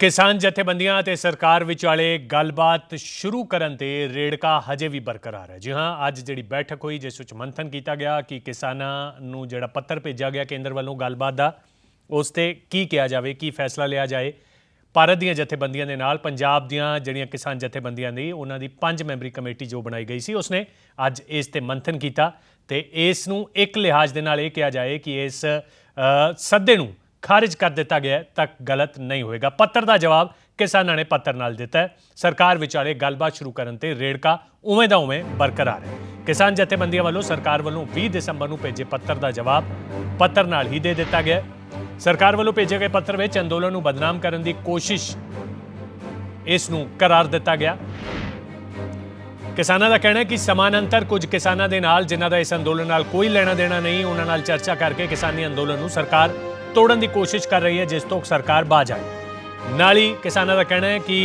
किसान जथेबंदियां ਤੇ ਸਰਕਾਰ ਵਿਚਾਲੇ ਗੱਲਬਾਤ ਸ਼ੁਰੂ ਕਰਨ ਤੇ ਰੇੜਕਾ ਹਜੇ ਵੀ ਬਰਕਰਾਰ ਹੈ। ਜੀ ਹਾਂ, ਅੱਜ ਜਿਹੜੀ ਬੈਠਕ ਹੋਈ ਜਿਸ ਵਿੱਚ ਮੰਥਨ ਕੀਤਾ ਗਿਆ ਕਿ ਕਿਸਾਨਾਂ ਨੂੰ ਜਿਹੜਾ ਪੱਤਰ ਭੇਜਿਆ ਗਿਆ ਕੇਂਦਰ ਵੱਲੋਂ ਗੱਲਬਾਤ ਦਾ, ਉਸ ਤੇ ਕੀ ਕਿਹਾ ਜਾਵੇ, ਕੀ ਫੈਸਲਾ ਲਿਆ ਜਾਏ। ਭਾਰਤ ਦੀਆਂ ਜਥੇਬੰਦੀਆਂ ਦੇ ਨਾਲ ਪੰਜਾਬ ਦੀਆਂ ਜਿਹੜੀਆਂ ਕਿਸਾਨ ਜਥੇਬੰਦੀਆਂ ਦੀ ਉਹਨਾਂ ਦੀ 5 ਮੈਂਬਰੀ ਕਮੇਟੀ ਜੋ ਬਣਾਈ ਗਈ ਸੀ ਉਸਨੇ ਅੱਜ ਇਸ ਤੇ ਮੰਥਨ ਕੀਤਾ ਤੇ ਇਸ ਨੂੰ ਇੱਕ ਲਿਹਾਜ਼ ਦੇ ਨਾਲ ਇਹ ਕਿਹਾ ਜਾਏ ਕਿ ਇਸ ਸੱਦੇ ਨੂੰ ਖਾरिज कर दिता गया तक गलत नहीं होएगा। पत्र का जवाब किसानों ने पत्र नाल दिता है। सरकार विचाले गलबात शुरू करने ते रेड़का उवें दा उवें बरकरार है। किसान जथेबंदियां वालों सरकार वालों 20 दिसंबर को भेजे पत्र का जवाब पत्र नाल ही दे दिता गया। सरकार वालों भेजे गए पत्र में अंदोलन को बदनाम करने की कोशिश इसनूं करार दिता गया। किसानों का कहना है कि समानांतर कुछ किसानों के नाल जिन्हां दा इस अंदोलन नाल कोई लेना देना नहीं, उन्हां नाल चर्चा करके किसानी अंदोलन नूं सरकार तोड़न की कोशिश कर रही है जिस तो सरकार बाज आए। नाल ही किसानों का कहना है कि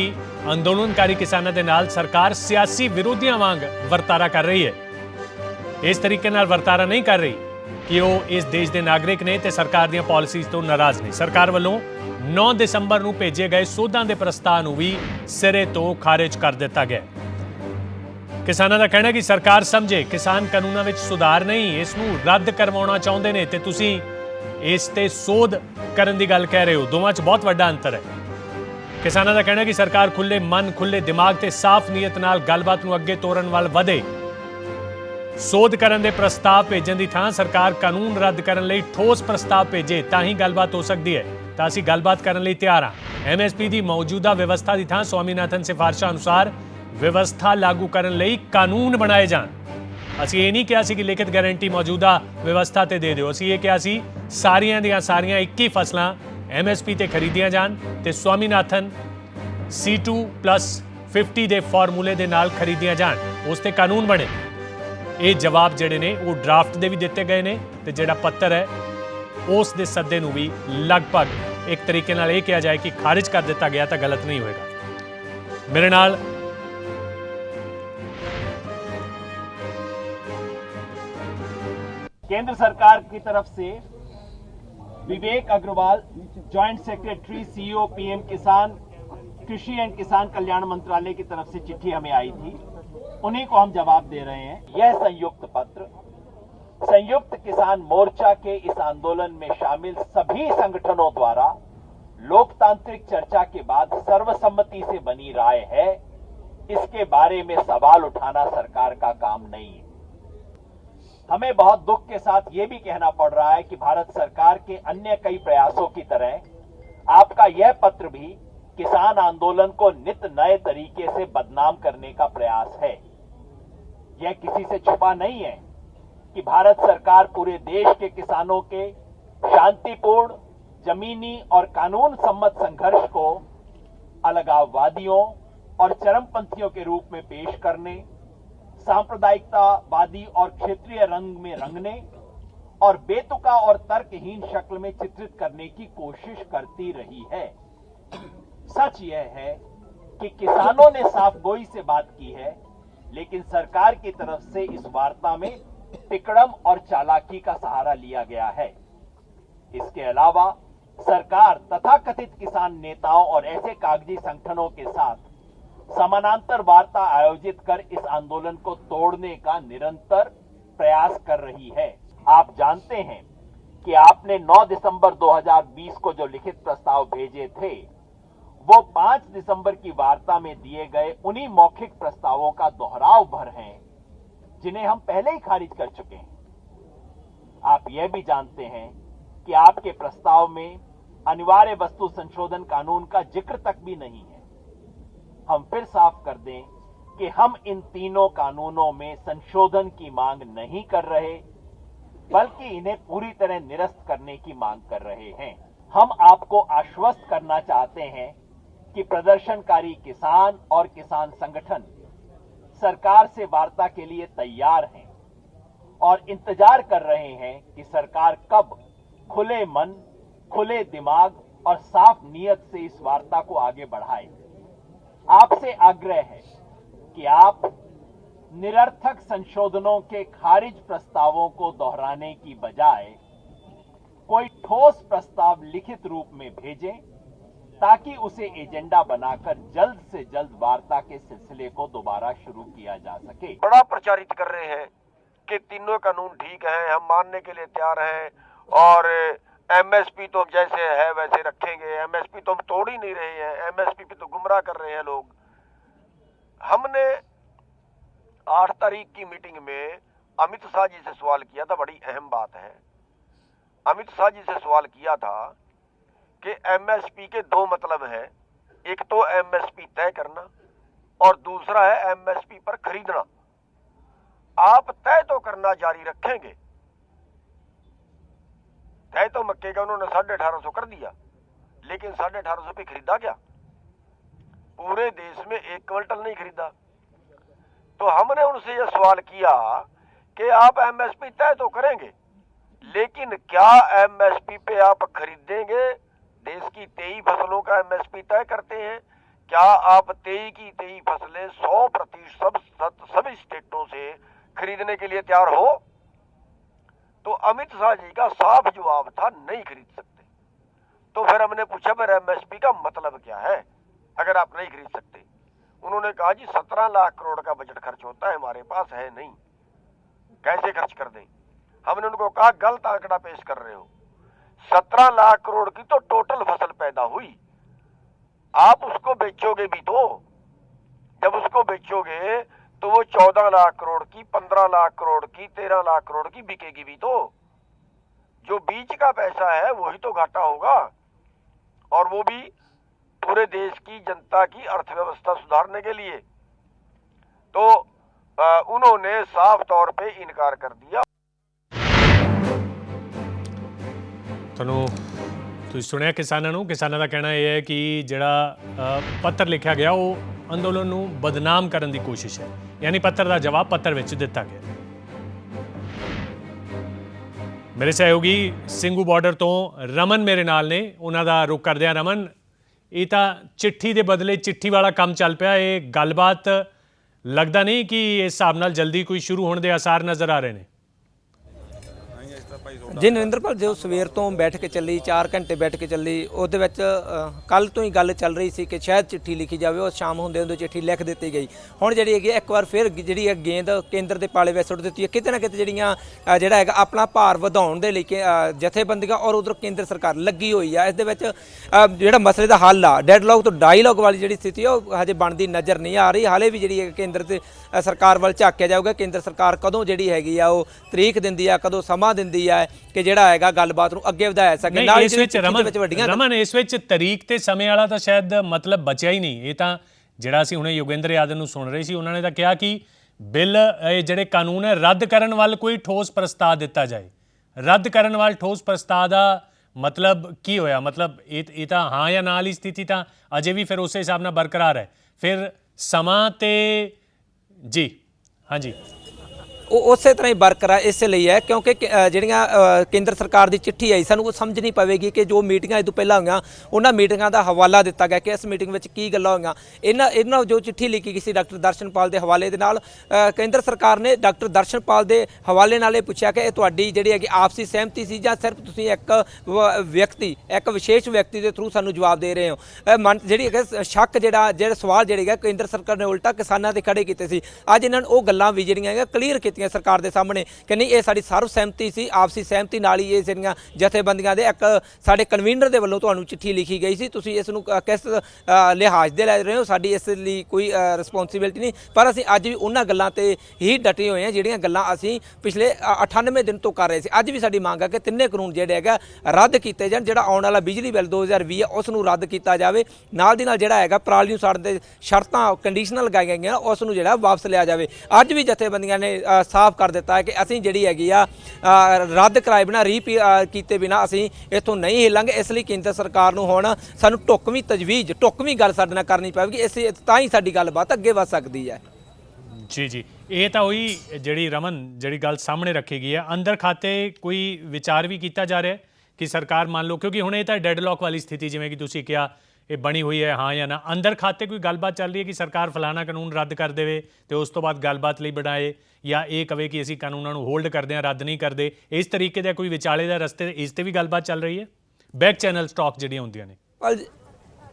अंदोलनकारी किसानों के नाल सरकार सियासी विरोधियों वांग वर्तारा कर रही है। इस तरीके नाल वर्तारा नहीं कर रही कि वो इस देश के नागरिक ने ते सरकार दी पॉलिसीज़ तो नाराज़ नहीं। सरकार वालों 9 दिसंबर को भेजे गए सोधां के प्रस्ताव को भी सिरे तो खारिज कर दिता गया। किसानों का कहना है कि सरकार समझे किसान कानूनों में सुधार नहीं, इसनूं रद्द करवाउणा चाहुंदे ने ते तुसीं इस ते सोध करन दी गल कह रहे हो। दोवां च बहुत वड्डा अंतर है। किसानों का कहना है कि सरकार खुले मन खुले दिमाग ते साफ नीयत नाल गलबात नूं अगे तोरन वाल वधे। सोध करन दे प्रस्ताव भेजण दी थां सरकार कानून रद्द करन लई ठोस प्रस्ताव भेजे तां ही गलबात हो सकदी है। तां असीं गलबात करन लई तैयार हां। MSP दी मौजूदा व्यवस्था दी थां स्वामीनाथन सिफारिशां अनुसार व्यवस्था लागू करन लई कानून बनाए जाण। ਅਸੀਂ ਇਹ ਨਹੀਂ ਕਿਹਾ ਸੀ ਕਿ ਲਿਖਤ ਗਾਰੰਟੀ ਮੌਜੂਦਾ ਵਿਵਸਥਾ ਤੇ ਦੇ ਦਿਓ। ਅਸੀਂ ਇਹ ਕਿਹਾ ਸੀ ਸਾਰੀਆਂ ਦੀਆਂ ਸਾਰੀਆਂ 21 ਫਸਲਾਂ MSP ਤੇ ਖਰੀਦੀਆਂ ਜਾਣ ਤੇ ਸਵਾਮੀਨਾਥਨ C2+50 ਦੇ ਫਾਰਮੂਲੇ ਦੇ ਨਾਲ ਖਰੀਦੀਆਂ ਜਾਣ, ਉਸ ਤੇ ਕਾਨੂੰਨ ਬਣੇ। ਇਹ ਜਵਾਬ ਜਿਹੜੇ ਨੇ ਉਹ ਡਰਾਫਟ ਦੇ ਵੀ ਦਿੱਤੇ ਗਏ ਨੇ ਤੇ ਜਿਹੜਾ ਪੱਤਰ ਹੈ ਉਸ ਦੇ ਸੱਦੇ ਨੂੰ ਵੀ ਲਗਭਗ ਇੱਕ ਤਰੀਕੇ ਨਾਲ ਇਹ ਕਿਹਾ ਜਾਏ ਕਿ ਖਾरिज ਕਰ ਦਿੱਤਾ ਗਿਆ ਤਾਂ ਗਲਤ ਨਹੀਂ ਹੋਏਗਾ। ਮੇਰੇ ਨਾਲ केंद्र सरकार की तरफ से Vivek Agarwal, joint secretary CEO PM किसान, कृषि एंड किसान कल्याण मंत्रालय की तरफ से चिट्ठी हमें आई थी, उन्हीं को हम जवाब दे रहे हैं। यह संयुक्त पत्र संयुक्त किसान मोर्चा के इस आंदोलन में शामिल सभी संगठनों द्वारा लोकतांत्रिक चर्चा के बाद सर्वसम्मति से बनी राय है। इसके बारे में सवाल उठाना सरकार का काम नहीं है। हमें बहुत दुख के साथ ये भी कहना पड़ रहा है कि भारत सरकार के अन्य कई प्रयासों की तरह आपका यह पत्र भी किसान आंदोलन को नित नए तरीके से बदनाम करने का प्रयास है। यह किसी से छुपा नहीं है कि भारत सरकार पूरे देश के किसानों के शांतिपूर्ण जमीनी और कानून सम्मत संघर्ष को अलगाववादियों और चरमपंथियों के रूप में पेश करने, सांप्रदायिकतावादी और क्षेत्रीय रंग में रंगने और बेतुका और तर्कहीन शक्ल में चित्रित करने की कोशिश करती रही है। सच यह है कि किसानों ने साफगोई से बात की है, लेकिन सरकार की तरफ से इस वार्ता में तिकड़म और चालाकी का सहारा लिया गया है। इसके अलावा सरकार तथाकथित किसान नेताओं और ऐसे कागजी संगठनों के साथ समानांतर वार्ता आयोजित कर इस आंदोलन को तोड़ने का निरंतर प्रयास कर रही है। आप जानते हैं कि आपने 9 दिसंबर 2020 को जो लिखित प्रस्ताव भेजे थे वो 5 दिसंबर की वार्ता में दिए गए उन्हीं मौखिक प्रस्तावों का दोहराव भर हैं जिन्हें हम पहले ही खारिज कर चुके हैं। आप यह भी जानते हैं कि आपके प्रस्ताव में अनिवार्य वस्तु संशोधन कानून का जिक्र तक भी नहीं है। हम फिर साफ कर दें कि हम इन तीनों कानूनों में संशोधन की मांग नहीं कर रहे, बल्कि इन्हें पूरी तरह निरस्त करने की मांग कर रहे हैं। हम आपको आश्वस्त करना चाहते हैं कि प्रदर्शनकारी किसान और किसान संगठन सरकार से वार्ता के लिए तैयार हैं और इंतजार कर रहे हैं कि सरकार कब खुले मन, खुले दिमाग और साफ नीयत से इस वार्ता को आगे बढ़ाए। आपसे आग्रह है कि आप निरर्थक संशोधनों के खारिज प्रस्तावों को दोहराने की बजाय कोई ठोस प्रस्ताव लिखित रूप में भेजें ताकि उसे एजेंडा बनाकर जल्द से जल्द वार्ता के सिलसिले को दोबारा शुरू किया जा सके। बड़ा प्रचारित कर रहे हैं कि तीनों कानून ठीक हैं, हम मानने के लिए तैयार हैं और एमएसपी तो जैसे है वैसे रखेंगे, एमएसपी तो हम तोड़ ही नहीं रहे हैं, एमएसपी पे तो गुमराह कर रहे हैं लोग। हमने 8 तारीख की मीटिंग में अमित शाह जी से सवाल किया था, बड़ी अहम बात है। अमित शाह जी से सवाल किया था कि एमएसपी के 2 मतलब हैं, एक तो एमएसपी तय करना और दूसरा है एमएसपी पर खरीदना। आप तय तो करना जारी रखेंगे, तय तो मक्के का उन्होंने 1850 कर दिया, लेकिन 1850 पे खरीदा क्या? पूरे देश में 1 क्विंटल नहीं खरीदा। तो हमने उनसे यह सवाल किया कि आप एमएसपी तय तो करेंगे, लेकिन क्या एमएसपी पे आप खरीदेंगे? देश की 23 फसलों का एमएसपी तय करते हैं, क्या आप 23 की 23 फसलें 100% सभी स्टेटों से खरीदने के लिए तैयार हो? तो अमित शाह जी का साफ जवाब था, नहीं खरीद सकते। तो फिर हमने पूछा फिर एमएसपी का मतलब क्या है अगर आप नहीं खरीद सकते? उन्होंने कहा जी 17 लाख करोड़ का बजट खर्च होता है, हमारे पास है नहीं, कैसे खर्च कर दें? हमने उनको कहा गलत आंकड़ा पेश कर रहे हो, 17 लाख करोड़ की तो टोटल फसल पैदा हुई, आप उसको बेचोगे भी तो, जब उसको बेचोगे तो वो 14 लाख करोड़ की, 15 लाख करोड़ की, 13 लाख करोड़ की बिकेगी भी तो। जो बीच का पैसा है वही तो घाटा होगा, और वो भी पूरे देश की जनता की अर्थव्यवस्था सुधारने के लिए। तो उन्होंने साफ तौर पे इनकार कर दिया। ਤੁਸੀਂ ਸੁਣਿਆ ਕਿਸਾਨਾਂ ਨੂੰ। ਕਿਸਾਨਾਂ ਦਾ ਕਹਿਣਾ ਇਹ ਹੈ ਕਿ ਜਿਹੜਾ ਪੱਤਰ ਲਿਖਿਆ ਗਿਆ ਉਹ ਅੰਦੋਲਨ ਨੂੰ ਬਦਨਾਮ ਕਰਨ ਦੀ ਕੋਸ਼ਿਸ਼ ਹੈ, ਯਾਨੀ ਪੱਤਰ ਦਾ ਜਵਾਬ ਪੱਤਰ ਵਿੱਚ ਦਿੱਤਾ ਗਿਆ। ਮੇਰੇ ਸਹਿਯੋਗੀ ਸਿੰਘੂ ਬਾਰਡਰ ਤੋਂ ਰਮਨ ਮੇਰੇ ਨਾਲ ਨੇ, ਉਹਨਾਂ ਦਾ ਰੁਖ ਕਰਦੇ ਆ। ਰਮਨ, ਇਹ ਤਾਂ ਚਿੱਠੀ ਦੇ ਬਦਲੇ ਚਿੱਠੀ ਵਾਲਾ ਕੰਮ ਚੱਲ ਪਿਆ, ਇਹ ਗੱਲਬਾਤ ਲੱਗਦਾ ਨਹੀਂ ਕਿ ਇਸ ਹਿਸਾਬ ਨਾਲ ਜਲਦੀ ਕੋਈ ਸ਼ੁਰੂ ਹੋਣ ਦੇ ਆਸਾਰ ਨਜ਼ਰ ਆ ਰਹੇ ਨੇ। ਜੀ ਨਰਿੰਦਰਪਾਲ, ਜੋ ਸਵੇਰ ਤੋਂ ਬੈਠ ਕੇ ਚੱਲੀ, 4 ਘੰਟੇ ਬੈਠ ਕੇ ਚੱਲੀ, ਉਹਦੇ ਵਿੱਚ ਕੱਲ ਤੋਂ ਹੀ ਗੱਲ ਚੱਲ ਰਹੀ ਸੀ ਕਿ ਸ਼ਾਇਦ ਚਿੱਠੀ ਲਿਖੀ ਜਾਵੇ, ਉਹ ਸ਼ਾਮ ਹੁੰਦੇ ਹੁੰਦੇ ਚਿੱਠੀ ਲਿਖ ਦਿੱਤੀ ਗਈ। ਹੁਣ ਜਿਹੜੀ ਹੈਗੀ ਇੱਕ ਵਾਰ ਫਿਰ ਜਿਹੜੀ ਹੈ ਗੇਂਦ ਕੇਂਦਰ ਦੇ ਪਾਲੇ ਵਿੱਚ ਸੁੱਟ ਦਿੱਤੀ ਹੈ। ਕਿਤੇ ਨਾ ਕਿਤੇ ਜਿਹੜੀਆਂ ਜਿਹੜਾ ਹੈਗਾ ਆਪਣਾ ਭਾਰ ਵਧਾਉਣ ਦੇ ਲਈ ਜਥੇਬੰਦੀਆਂ ਔਰ ਉਧਰ ਕੇਂਦਰ ਸਰਕਾਰ ਲੱਗੀ ਹੋਈ ਆ। ਇਸ ਦੇ ਵਿੱਚ ਜਿਹੜਾ ਮਸਲੇ ਦਾ ਹੱਲ ਆ, ਡੈਡਲੌਕ ਤੋਂ ਡਾਇਲੌਗ ਵਾਲੀ ਜਿਹੜੀ ਸਥਿਤੀ ਉਹ ਹਜੇ ਬਣਦੀ ਨਜ਼ਰ ਨਹੀਂ ਆ ਰਹੀ। ਹਾਲੇ ਵੀ ਜਿਹੜੀ ਹੈ ਕੇਂਦਰ ਤੇ ਸਰਕਾਰ ਵੱਲ ਝਾਕਿਆ ਜਾਊਗਾ। ਕੇਂਦਰ ਸਰਕਾਰ ਕਦੋਂ ਜਿਹੜੀ ਹੈਗੀ ਆ ਉਹ ਤਰੀਕ ਦਿੰਦੀ ਆ, ਕਦੋਂ ਸਮਾਂ ਦਿੰਦੀ ਆ ਕਿ ਜਿਹੜਾ ਹੈਗਾ ਗੱਲਬਾਤ ਨੂੰ ਅੱਗੇ ਵਧਾਇਆ ਸਕੇ। ਨਾਲ ਇਸ ਵਿੱਚ ਰਮਨ ਇਸ ਵਿੱਚ ਤਰੀਕ ਤੇ ਸਮੇਂ ਵਾਲਾ ਤਾਂ ਸ਼ਾਇਦ ਮਤਲਬ ਬਚਿਆ ਹੀ ਨਹੀਂ। ਇਹ ਤਾਂ ਜਿਹੜਾ ਅਸੀਂ ਹੁਣੇ ਯੋਗੇਂਦਰ ਯਾਦਵ ਨੂੰ ਸੁਣ ਰਹੇ ਸੀ, ਉਹਨਾਂ ਨੇ ਤਾਂ ਕਿਹਾ ਕਿ ਬਿੱਲ ਇਹ ਜਿਹੜੇ ਕਾਨੂੰਨ ਹੈ ਰੱਦ ਕਰਨ ਵੱਲ ਕੋਈ ਠੋਸ ਪ੍ਰਸਤਾਵ ਦਿੱਤਾ ਜਾਏ। ਰੱਦ ਕਰਨ ਵੱਲ ਠੋਸ ਪ੍ਰਸਤਾਵ ਦਾ ਮਤਲਬ ਕੀ ਹੋਇਆ? ਮਤਲਬ ਇਹ ਤਾਂ ਹਾਂ ਜਾਂ ਨਾ ਵਾਲੀ ਸਥਿਤੀ ਤਾਂ ਅਜੇ ਵੀ ਫਿਰ ਉਸੇ ਹਿਸਾਬ ਨਾਲ ਬਰਕਰਾਰ ਹੈ। ਫਿਰ ਸਮਾਂ ਤੇ ਜੀ ਹਾਂਜੀ ਉਹ ਉਸੇ ਤਰ੍ਹਾਂ ਹੀ ਬਰਕਰਾਰ ਇਸ ਲਈ ਹੈ ਕਿਉਂਕਿ ਜਿਹੜੀਆਂ ਕੇਂਦਰ ਸਰਕਾਰ ਦੀ ਚਿੱਠੀ ਆਈ, ਸਾਨੂੰ ਉਹ ਸਮਝ ਨਹੀਂ ਪਵੇਗੀ ਕਿ ਜੋ ਮੀਟਿੰਗਾਂ ਇਹ ਤੋਂ ਪਹਿਲਾਂ ਹੋਈਆਂ ਉਹਨਾਂ ਮੀਟਿੰਗਾਂ ਦਾ ਹਵਾਲਾ ਦਿੱਤਾ ਗਿਆ ਕਿ ਇਸ ਮੀਟਿੰਗ ਵਿੱਚ ਕੀ ਗੱਲਾਂ ਹੋਈਆਂ। ਇਹਨਾਂ ਜੋ ਚਿੱਠੀ ਲਿਖੀ ਗਈ ਸੀ ਡਾਕਟਰ ਦਰਸ਼ਨਪਾਲ ਦੇ ਹਵਾਲੇ ਦੇ ਨਾਲ, ਕੇਂਦਰ ਸਰਕਾਰ ਨੇ ਡਾਕਟਰ ਦਰਸ਼ਨਪਾਲ ਦੇ ਹਵਾਲੇ ਨਾਲ ਇਹ ਪੁੱਛਿਆ ਕਿ ਇਹ ਤੁਹਾਡੀ ਜਿਹੜੀ ਹੈਗੀ ਆਪਸੀ ਸਹਿਮਤੀ ਸੀ ਜਾਂ ਸਿਰਫ ਤੁਸੀਂ ਇੱਕ ਵਿਸ਼ੇਸ਼ ਵਿਅਕਤੀ ਦੇ ਥਰੂ ਸਾਨੂੰ ਜਵਾਬ ਦੇ ਰਹੇ ਹੋ। ਜਿਹੜੀ ਹੈਗਾ ਸ਼ੱਕ ਜਿਹੜਾ ਸਵਾਲ ਜਿਹੜੇ ਕੇਂਦਰ ਸਰਕਾਰ ਨੇ ਉਲਟਾ ਕਿਸਾਨਾਂ ਤੇ ਖੜੇ ਕੀਤੇ ਸੀ। ਅੱਜ ਇਹਨਾਂ ਨੂੰ ਉਹ ਗੱਲਾਂ ਵੀ ਜਿਹੜੀਆਂ ਹੈਗੀਆਂ ਕਲੀਅਰ ਕੀਤੀਆਂ ਸਰਕਾਰ ਦੇ ਸਾਹਮਣੇ ਕਿ ਨਹੀਂ, ਇਹ ਸਾਡੀ ਸਰਵ ਸਹਿਮਤੀ ਸੀ, ਆਪਸੀ ਸਹਿਮਤੀ ਨਾਲ ਹੀ ਇਹ ਜਿਹੜੀਆਂ ਜਥੇਬੰਦੀਆਂ ਦੇ ਇੱਕ ਸਾਡੇ ਕਨਵੀਨਰ ਦੇ ਵੱਲੋਂ ਤੁਹਾਨੂੰ ਚਿੱਠੀ ਲਿਖੀ ਗਈ ਸੀ। ਤੁਸੀਂ ਇਸ ਨੂੰ ਕਿਸ ਲਿਹਾਜ਼ ਦੇ ਲੈ ਰਹੇ ਹੋ, ਸਾਡੀ ਇਸ ਲਈ ਕੋਈ ਰਿਸਪੌਂਸਿਬਿਲਿਟੀ ਨਹੀਂ। ਪਰ ਅਸੀਂ ਅੱਜ ਵੀ ਉਹਨਾਂ ਗੱਲਾਂ ਤੇ ਹੀ ਡਟੇ ਹੋਏ ਹਾਂ ਜਿਹੜੀਆਂ ਗੱਲਾਂ ਅਸੀਂ ਪਿਛਲੇ 98 ਦਿਨ ਤੋਂ ਕਰ ਰਹੇ ਸੀ। ਅੱਜ ਵੀ ਸਾਡੀ ਮੰਗ ਹੈ ਕਿ ਤਿੰਨੇ ਕਾਨੂੰਨ ਜਿਹੜੇ ਹੈਗਾ ਰੱਦ ਕੀਤੇ ਜਾਣ। ਜਿਹੜਾ ਆਉਣ ਵਾਲਾ ਬਿਜਲੀ ਬਿੱਲ 2020 ਹੈ ਉਸ ਨੂੰ ਰੱਦ ਕੀਤਾ ਜਾਵੇ। ਨਾਲ ਦੀ ਨਾਲ ਜਿਹੜਾ ਹੈਗਾ ਪਰਾਲੀ ਨੂੰ ਸਾੜਨ ਦੇ ਸ਼ਰਤਾਂ ਕੰਡੀਸ਼ਨਲ ਲਗਾਈਆਂ ਗਈਆਂ ਉਸ ਨੂੰ ਜਿਹੜਾ ਵਾਪਸ ਲਿਆ ਜਾਵੇ। ਅੱਜ ਵੀ ਜਥੇਬੰਦੀਆਂ ਨੇ ਸਾਫ਼ ਕਰ ਦਿੱਤਾ ਹੈ ਕਿ ਅਸੀਂ ਜਿਹੜੀ ਹੈਗੀ ਆ ਰੱਦ ਕਰਾਏ ਬਿਨਾਂ ਕੀਤੇ ਬਿਨਾਂ ਅਸੀਂ ਇੱਥੋਂ ਨਹੀਂ ਹਿੱਲਾਂਗੇ। ਇਸ ਲਈ ਕੇਂਦਰ ਸਰਕਾਰ ਨੂੰ ਹੁਣ ਸਾਨੂੰ ਢੁੱਕਵੀਂ ਗੱਲ ਸਾਡੇ ਨਾਲ ਕਰਨੀ ਪਵੇਗੀ। ਇਸ ਤਾਂ ਹੀ ਸਾਡੀ ਗੱਲਬਾਤ ਅੱਗੇ ਵਧ ਸਕਦੀ ਹੈ। ਜੀ ਇਹ ਤਾਂ ਉਹੀ ਜਿਹੜੀ ਰਮਨ ਜਿਹੜੀ ਗੱਲ ਸਾਹਮਣੇ ਰੱਖੀ ਗਈ ਹੈ। ਅੰਦਰ ਖਾਤੇ ਕੋਈ ਵਿਚਾਰ ਵੀ ਕੀਤਾ ਜਾ ਰਿਹਾ ਕਿ ਸਰਕਾਰ ਮੰਨ ਲਓ, ਕਿਉਂਕਿ ਹੁਣ ਇਹ ਤਾਂ ਡੈਡਲੌਕ ਵਾਲੀ ਸਥਿਤੀ ਜਿਵੇਂ ਕਿ ਤੁਸੀਂ ਕਿਹਾ ਇਹ ਬਣੀ ਹੋਈ ਹੈ, ਹਾਂ ਜਾਂ ਨਾ। ਅੰਦਰ ਖਾਤੇ ਕੋਈ ਗੱਲਬਾਤ ਚੱਲ ਰਹੀ ਹੈ ਕਿ ਸਰਕਾਰ ਫਲਾਣਾ ਕਾਨੂੰਨ ਰੱਦ ਕਰ ਦੇਵੇ ਤੇ ਉਸ ਤੋਂ ਬਾਅਦ ਗੱਲਬਾਤ ਲਈ ਬਣਾਏ, ਜਾਂ ਇਹ ਕਵੇ ਕਿ ਅਸੀਂ ਕਾਨੂੰਨਾਂ ਨੂੰ ਹੋਲਡ ਕਰਦੇ ਹਾਂ, ਰੱਦ ਨਹੀਂ ਕਰਦੇ। ਇਸ ਤਰੀਕੇ ਦਾ ਕੋਈ ਵਿਚਾਲੇ ਦਾ ਰਸਤੇ ਇਸ 'ਤੇ ਵੀ ਗੱਲਬਾਤ ਚੱਲ ਰਹੀ ਹੈ। ਬੈਕ ਚੈਨਲ ਸਟਾਕ ਜਿਹੜੀਆਂ ਹੁੰਦੀਆਂ ਨੇ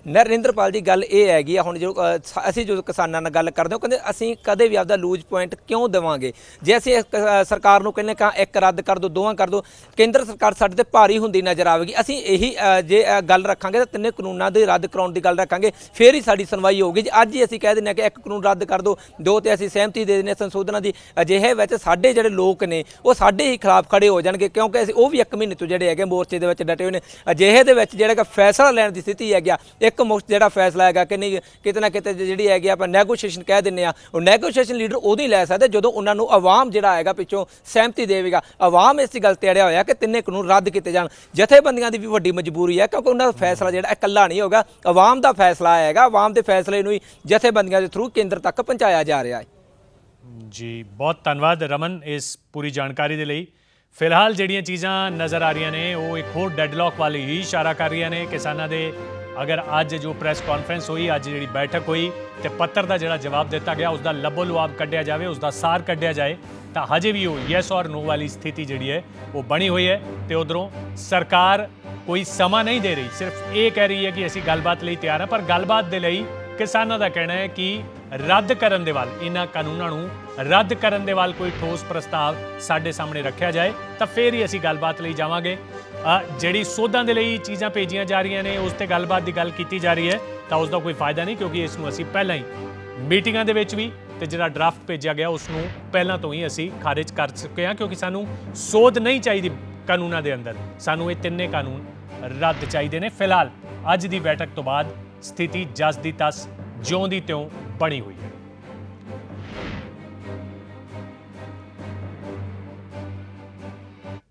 ਨਰਿੰਦਰਪਾਲ ਜੀ ਗੱਲ ਇਹ ਹੈਗੀ ਆ ਹੁਣ ਜੋ ਅਸੀਂ ਜਦੋਂ ਕਿਸਾਨਾਂ ਨਾਲ ਗੱਲ ਕਰਦੇ ਹਾਂ ਕਹਿੰਦੇ ਅਸੀਂ ਕਦੇ ਵੀ ਆਪਦਾ ਲੂਜ਼ ਪੁਆਇੰਟ ਕਿਉਂ ਦੇਵਾਂਗੇ ਜੇ ਅਸੀਂ ਸਰਕਾਰ ਨੂੰ ਕਹਿੰਦੇ ਕਿ ਇੱਕ ਰੱਦ ਕਰ ਦਿਓ ਦੋਵਾਂ ਕਰ ਦਿਓ ਕੇਂਦਰ ਸਰਕਾਰ ਸਾਡੇ ਤੇ ਭਾਰੀ ਹੁੰਦੀ ਨਜ਼ਰ ਆਵੇਗੀ ਅਸੀਂ ਇਹੀ ਜੇ ਗੱਲ ਰੱਖਾਂਗੇ ਤਾਂ ਤਿੰਨੇ ਕਾਨੂੰਨਾਂ ਦੇ ਰੱਦ ਕਰਾਉਣ ਦੀ ਗੱਲ ਰੱਖਾਂਗੇ ਫਿਰ ਹੀ ਸਾਡੀ ਸੁਣਵਾਈ ਹੋਊਗੀ ਜੀ ਅੱਜ ਹੀ ਅਸੀਂ ਕਹਿ ਦਿੰਦੇ ਹਾਂ ਕਿ ਇੱਕ ਕਾਨੂੰਨ ਰੱਦ ਕਰ ਦਿਓ ਦੋ ਤੇ ਅਸੀਂ ਸਹਿਮਤੀ ਦੇ ਦਿੰਦੇ ਹਾਂ ਸੰਸ਼ੋਧਨਾਂ ਦੀ ਅਜਿਹੇ ਵਿੱਚ ਸਾਡੇ ਜਿਹੜੇ ਲੋਕ ਨੇ ਉਹ ਸਾਡੇ ਹੀ ਖਿਲਾਫ ਖੜੇ ਹੋ ਜਾਣਗੇ ਕਿਉਂਕਿ ਅਸੀਂ ਉਹ ਵੀ 1 ਮਹੀਨੇ ਤੋਂ ਜਿਹੜੇ ਹੈਗੇ ਮੋਰਚੇ ਦੇ ਵਿੱਚ ਡਟੇ ਹੋਏ ਨੇ ਅਜਿਹੇ ਦੇ ਵਿੱਚ ਜਿਹੜਾ ਕਿ ਫੈਸਲਾ ਲੈਣ ਦੀ ਸਥਿਤੀ ਹੈਗੀ ਆ ਇੱਕ ਮੁਸ਼ਤ ਜਿਹੜਾ ਫੈਸਲਾ ਹੈਗਾ ਕਿ ਨਹੀਂ ਕਿਤੇ ਨਾ ਕਿਤੇ ਜਿਹੜੀ ਹੈਗੀ ਆਪਾਂ ਨੈਗੋਸ਼ੀਏਸ਼ਨ ਕਹਿ ਦਿੰਦੇ ਆ ਉਹ ਨੈਗੋਸ਼ੀਏਸ਼ਨ ਲੀਡਰ ਉਦੋਂ ਹੀ ਲੈ ਸਕਦੇ ਜਦੋਂ ਉਹਨਾਂ ਨੂੰ ਆਵਾਮ ਜਿਹੜਾ ਹੈਗਾ ਪਿੱਛੋਂ ਸਹਿਮਤੀ ਦੇਵੇਗਾ ਆਵਾਮ ਇਸ ਗੱਲ ਤੇ ਅੜਿਆ ਹੋਇਆ ਕਿ ਤਿੰਨੇ ਕਾਨੂੰਨ ਰੱਦ ਕੀਤੇ ਜਾਣ ਜਥੇਬੰਦੀਆਂ ਦੀ ਵੀ ਵੱਡੀ ਮਜਬੂਰੀ ਹੈ ਕਿਉਂਕਿ ਉਹਨਾਂ ਦਾ ਫੈਸਲਾ ਜਿਹੜਾ ਇਕੱਲਾ ਨਹੀਂ ਹੋਗਾ ਆਵਾਮ ਦਾ ਫੈਸਲਾ ਹੈਗਾ ਆਵਾਮ ਦੇ ਫੈਸਲੇ ਨੂੰ ਹੀ ਜਥੇਬੰਦੀਆਂ ਦੇ ਥਰੂ ਕੇਂਦਰ ਤੱਕ ਪਹੁੰਚਾਇਆ ਜਾ ਰਿਹਾ ਹੈ ਜੀ ਬਹੁਤ ਧੰਨਵਾਦ ਰਮਨ ਇਸ ਪੂਰੀ ਜਾਣਕਾਰੀ ਦੇ ਲਈ ਫਿਲਹਾਲ ਜਿਹੜੀਆਂ ਚੀਜ਼ਾਂ ਨਜ਼ਰ ਆ ਰਹੀਆਂ ਨੇ ਉਹ ਇੱਕ ਹੋਰ ਡੈਡਲੌਕ ਵਾਲੀ ਹੀ ਇਸ਼ਾਰਾ ਕਰ ਰਹੀਆਂ ਨੇ ਕਿਸਾਨਾਂ ਦੇ ਅਗਰ ਅੱਜ ਜੋ ਪ੍ਰੈਸ ਕਾਨਫਰੰਸ ਹੋਈ ਅੱਜ ਜਿਹੜੀ ਬੈਠਕ ਹੋਈ ਤੇ ਪੱਤਰ ਦਾ ਜਿਹੜਾ ਜਵਾਬ ਦਿੱਤਾ ਗਿਆ ਉਸ ਦਾ ਲੱਭੋ ਲੁਆਬ ਕੱਢਿਆ ਜਾਵੇ ਉਸ ਦਾ ਸਾਰ ਕੱਢਿਆ ਜਾਏ ਤਾਂ ਹਜੇ ਵੀ ਉਹ ਯੈਸ ਔਰ ਨੋ ਵਾਲੀ ਸਥਿਤੀ ਜਿਹੜੀ ਹੈ ਉਹ ਬਣੀ ਹੋਈ ਹੈ ਤੇ ਉਧਰੋਂ ਸਰਕਾਰ ਕੋਈ ਸਮਾਂ ਨਹੀਂ ਦੇ ਰਹੀ ਸਿਰਫ ਇਹ ਕਹਿ ਰਹੀ ਹੈ ਕਿ ਅਸੀਂ ਗੱਲਬਾਤ ਲਈ ਤਿਆਰ ਹਾਂ ਪਰ ਗੱਲਬਾਤ ਦੇ ਲਈ ਕਿਸਾਨਾਂ ਦਾ ਕਹਿਣਾ ਹੈ ਕਿ ਰੱਦ ਕਰਨ ਦੇ ਵੱਲ ਇਹਨਾਂ ਕਾਨੂੰਨਾਂ ਨੂੰ ਰੱਦ ਕਰਨ ਦੇ ਵੱਲ ਕੋਈ ਠੋਸ ਪ੍ਰਸਤਾਵ ਸਾਡੇ ਸਾਹਮਣੇ ਰੱਖਿਆ ਜਾਏ ਤਾਂ ਫਿਰ ਹੀ ਅਸੀਂ ਗੱਲਬਾਤ ਲਈ ਜਾਵਾਂਗੇ ਜਿਹੜੀ ਸੋਧਾਂ ਦੇ ਲਈ ਚੀਜ਼ਾਂ ਭੇਜੀਆਂ ਜਾ ਰਹੀਆਂ ਨੇ ਉਸ ਤੇ ਗੱਲਬਾਤ ਦੀ ਗੱਲ ਕੀਤੀ ਜਾ ਰਹੀ ਹੈ ਤਾਂ ਉਸ ਦਾ ਕੋਈ ਫਾਇਦਾ ਨਹੀਂ ਕਿਉਂਕਿ ਇਸ ਨੂੰ ਅਸੀਂ ਪਹਿਲਾਂ ਹੀ ਮੀਟਿੰਗਾਂ ਦੇ ਵਿੱਚ ਵੀ ਤੇ ਜਿਹੜਾ ਡਰਾਫਟ ਭੇਜਿਆ ਗਿਆ ਉਸ ਨੂੰ ਪਹਿਲਾਂ ਤੋਂ ਹੀ ਅਸੀਂ ਖਾਰਿਜ ਕਰ ਚੁੱਕੇ ਹਾਂ ਕਿਉਂਕਿ ਸਾਨੂੰ ਸੋਧ ਨਹੀਂ ਚਾਹੀਦੀ ਕਾਨੂੰਨਾਂ ਦੇ ਅੰਦਰ ਸਾਨੂੰ ਇਹ ਤਿੰਨੇ ਕਾਨੂੰਨ ਰੱਦ ਚਾਹੀਦੇ ਨੇ ਫਿਲਹਾਲ ਅੱਜ ਦੀ ਬੈਠਕ ਤੋਂ ਬਾਅਦ ਸਥਿਤੀ ਜਸ ਦੀ ਤਸ ਜਿਉਂ ਦੀ ਤਿਉਂ ਬਣੀ ਹੋਈ ਹੈ